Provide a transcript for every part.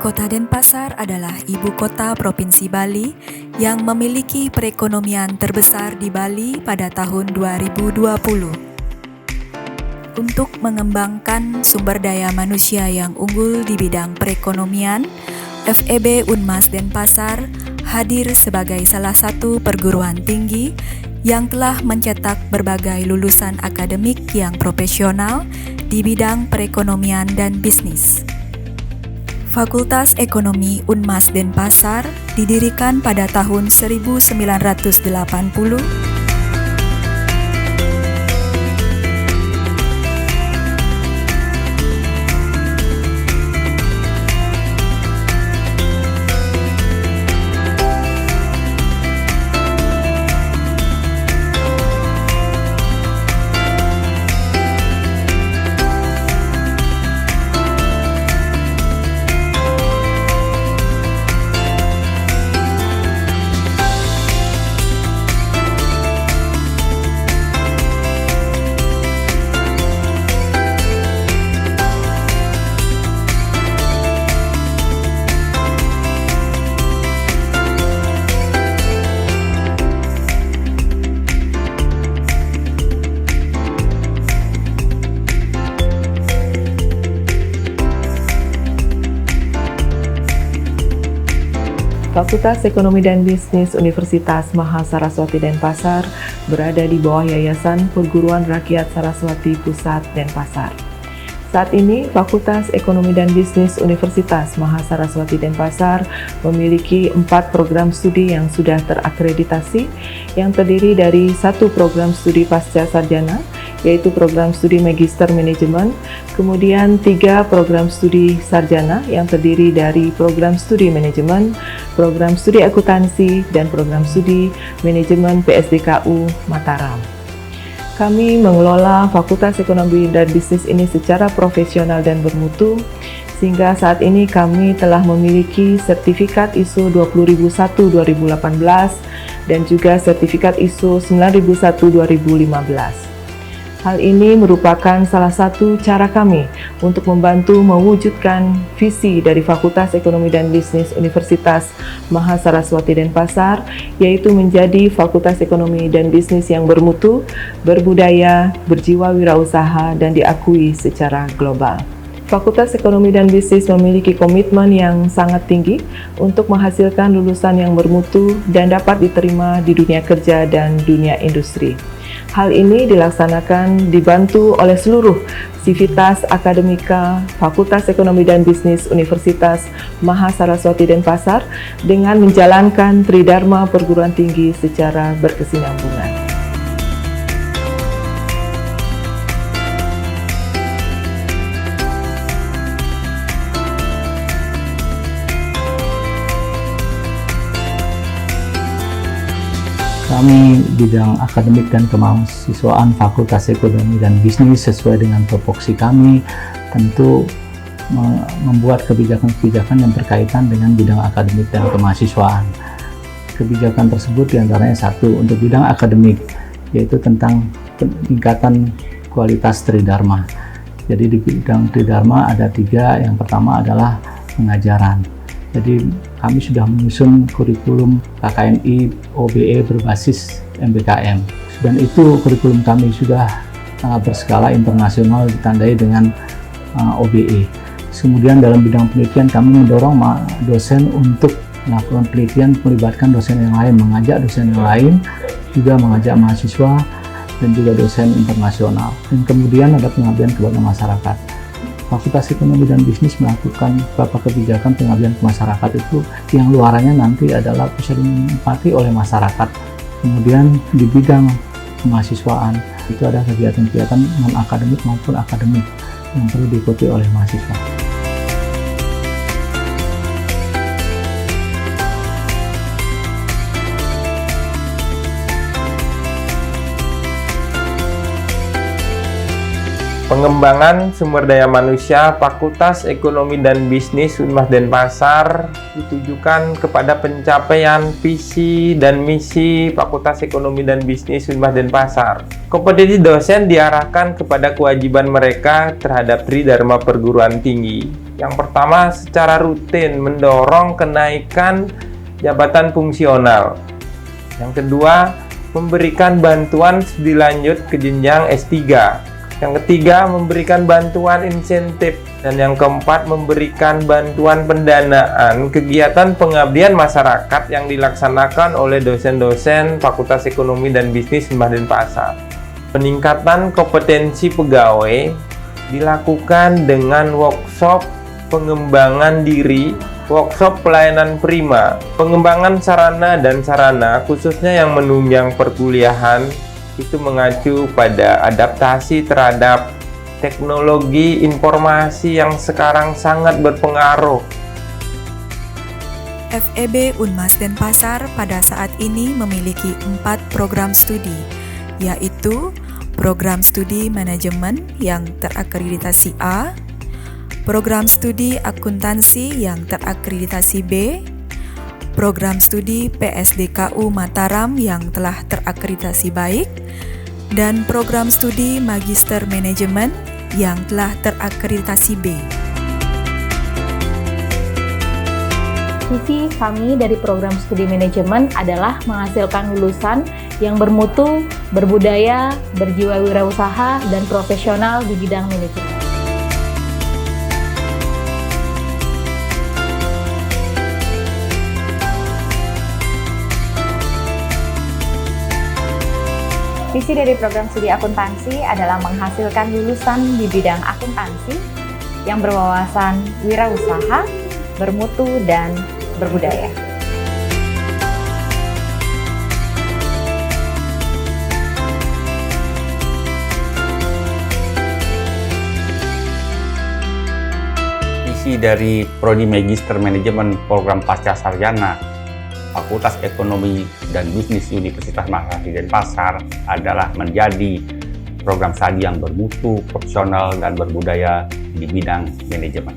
Kota Denpasar adalah ibu kota Provinsi Bali yang memiliki perekonomian terbesar di Bali pada tahun 2020. Untuk mengembangkan sumber daya manusia yang unggul di bidang perekonomian, FEB Unmas Denpasar hadir sebagai salah satu perguruan tinggi yang telah mencetak berbagai lulusan akademik yang profesional di bidang perekonomian dan bisnis. Fakultas Ekonomi Unmas Denpasar didirikan pada tahun 1980. Fakultas Ekonomi dan Bisnis Universitas Mahasaraswati Denpasar berada di bawah Yayasan Perguruan Rakyat Saraswati Pusat Denpasar. Saat ini, Fakultas Ekonomi dan Bisnis Universitas Mahasaraswati Denpasar memiliki 4 program studi yang sudah terakreditasi, yang terdiri dari 1 program studi pasca sarjana, yaitu program studi Magister Manajemen, kemudian 3 program studi sarjana yang terdiri dari program studi Manajemen, program studi Akuntansi, dan program studi Manajemen PSDKU Mataram. Kami mengelola Fakultas Ekonomi dan Bisnis ini secara profesional dan bermutu, sehingga saat ini kami telah memiliki sertifikat ISO 20001-2018 dan juga sertifikat ISO 9001-2015. Hal ini merupakan salah satu cara kami untuk membantu mewujudkan visi dari Fakultas Ekonomi dan Bisnis Universitas Mahasaraswati Denpasar, yaitu menjadi Fakultas Ekonomi dan Bisnis yang bermutu, berbudaya, berjiwa wirausaha, dan diakui secara global. Fakultas Ekonomi dan Bisnis memiliki komitmen yang sangat tinggi untuk menghasilkan lulusan yang bermutu dan dapat diterima di dunia kerja dan dunia industri. Hal ini dilaksanakan dibantu oleh seluruh sivitas akademika Fakultas Ekonomi dan Bisnis Universitas Mahasaraswati Denpasar dengan menjalankan Tridharma perguruan tinggi secara berkesinambungan. Kami bidang akademik dan kemahasiswaan Fakultas Ekonomi dan Bisnis sesuai dengan tupoksi kami tentu membuat kebijakan-kebijakan yang berkaitan dengan bidang akademik dan kemahasiswaan. Kebijakan tersebut diantaranya 1 untuk bidang akademik, yaitu tentang peningkatan kualitas Tridharma. Jadi di bidang Tridharma ada 3, yang pertama adalah pengajaran. Jadi kami sudah menyusun kurikulum KKNI OBE berbasis MBKM. Dan itu kurikulum kami sudah berskala internasional ditandai dengan OBE. Kemudian dalam bidang penelitian kami mendorong dosen untuk melakukan penelitian, melibatkan dosen yang lain, mengajak dosen yang lain, juga mengajak mahasiswa dan juga dosen internasional. Dan kemudian ada pengabdian kepada masyarakat. Fakultas Ekonomi dan Bisnis melakukan beberapa kebijakan pengabdian ke masyarakat itu yang luarannya nanti adalah bisa dinikmati oleh masyarakat. Kemudian di bidang kemahasiswaan itu ada kegiatan-kegiatan non-akademik maupun akademik yang perlu diikuti oleh mahasiswa. Pengembangan sumber daya manusia Fakultas Ekonomi dan Bisnis Unmas Denpasar ditujukan kepada pencapaian visi dan misi Fakultas Ekonomi dan Bisnis Unmas Denpasar. Kompetensi dosen diarahkan kepada kewajiban mereka terhadap Tridharma perguruan tinggi. Yang pertama, secara rutin mendorong kenaikan jabatan fungsional. Yang kedua, memberikan bantuan studi lanjut ke jenjang S3. Yang ketiga, memberikan bantuan insentif. Dan yang keempat, memberikan bantuan pendanaan kegiatan pengabdian masyarakat yang dilaksanakan oleh dosen-dosen Fakultas Ekonomi dan Bisnis Unmas Denpasar. Peningkatan kompetensi pegawai dilakukan dengan workshop pengembangan diri, workshop pelayanan prima, pengembangan sarana dan sarana khususnya yang menunjang perkuliahan itu mengacu pada adaptasi terhadap teknologi informasi yang sekarang sangat berpengaruh. FEB Unmas Denpasar pada saat ini memiliki 4 program studi, yaitu program studi manajemen yang terakreditasi A, program studi akuntansi yang terakreditasi B, program studi PSDKU Mataram yang telah terakreditasi baik, dan program studi Magister Manajemen yang telah terakreditasi B. Visi kami dari program studi manajemen adalah menghasilkan lulusan yang bermutu, berbudaya, berjiwa wirausaha, dan profesional di bidang manajemen. Visi dari program studi akuntansi adalah menghasilkan lulusan di bidang akuntansi yang berwawasan wirausaha, bermutu, dan berbudaya. Visi dari Prodi Magister Manajemen Program Pasca Sarjana Fakultas Ekonomi dan Bisnis Universitas Mahasiswa Denpasar adalah menjadi program studi yang bermutu, profesional, dan berbudaya di bidang manajemen.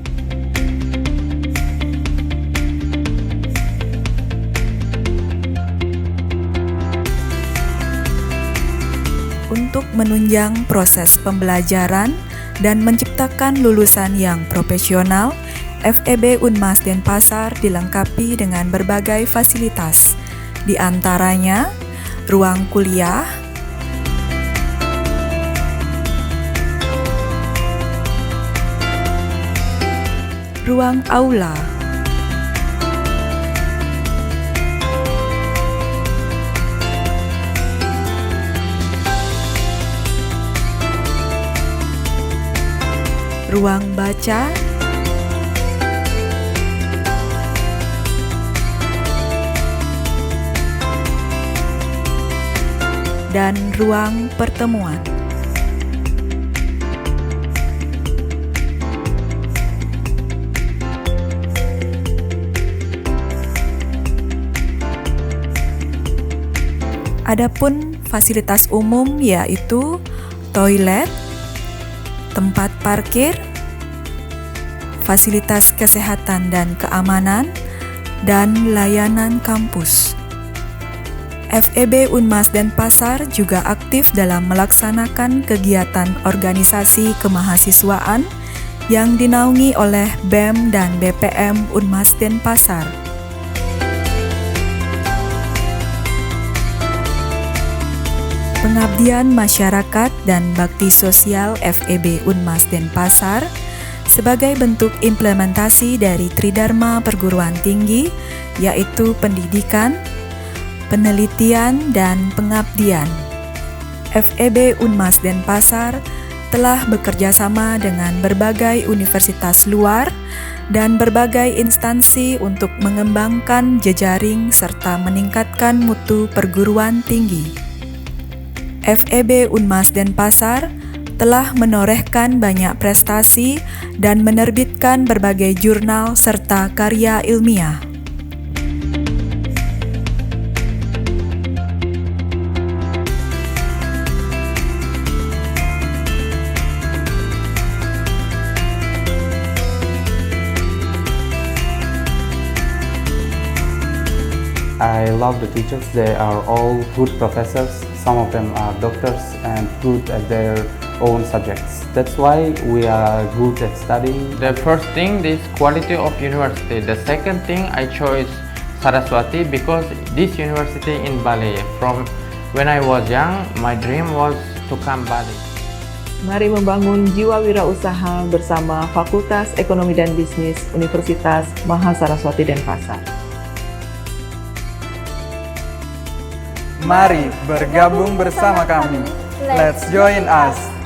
Untuk menunjang proses pembelajaran dan menciptakan lulusan yang profesional, FEB Unmas Denpasar dilengkapi dengan berbagai fasilitas, di antaranya ruang kuliah, ruang aula, ruang baca, dan ruang pertemuan. Adapun fasilitas umum yaitu toilet, tempat parkir, fasilitas kesehatan dan keamanan, dan layanan kampus. FEB Unmas Denpasar juga aktif dalam melaksanakan kegiatan organisasi kemahasiswaan yang dinaungi oleh BEM dan BPM Unmas Denpasar. Pengabdian masyarakat dan bakti sosial FEB Unmas Denpasar sebagai bentuk implementasi dari Tridharma Perguruan Tinggi, yaitu pendidikan, penelitian, dan pengabdian. FEB Unmas Denpasar telah bekerja sama dengan berbagai universitas luar dan berbagai instansi untuk mengembangkan jejaring serta meningkatkan mutu perguruan tinggi. FEB Unmas Denpasar telah menorehkan banyak prestasi dan menerbitkan berbagai jurnal serta karya ilmiah. I love the teachers. They are all good professors. Some of them are doctors and good at their own subjects. That's why we are good at studying. The first thing is quality of university. The second thing I chose Saraswati because this university in Bali. From when I was young, my dream was to come Bali. Mari membangun jiwa wirausaha bersama Fakultas Ekonomi dan Bisnis Universitas Mahasaraswati Denpasar. Mari bergabung bersama kami. Let's join us.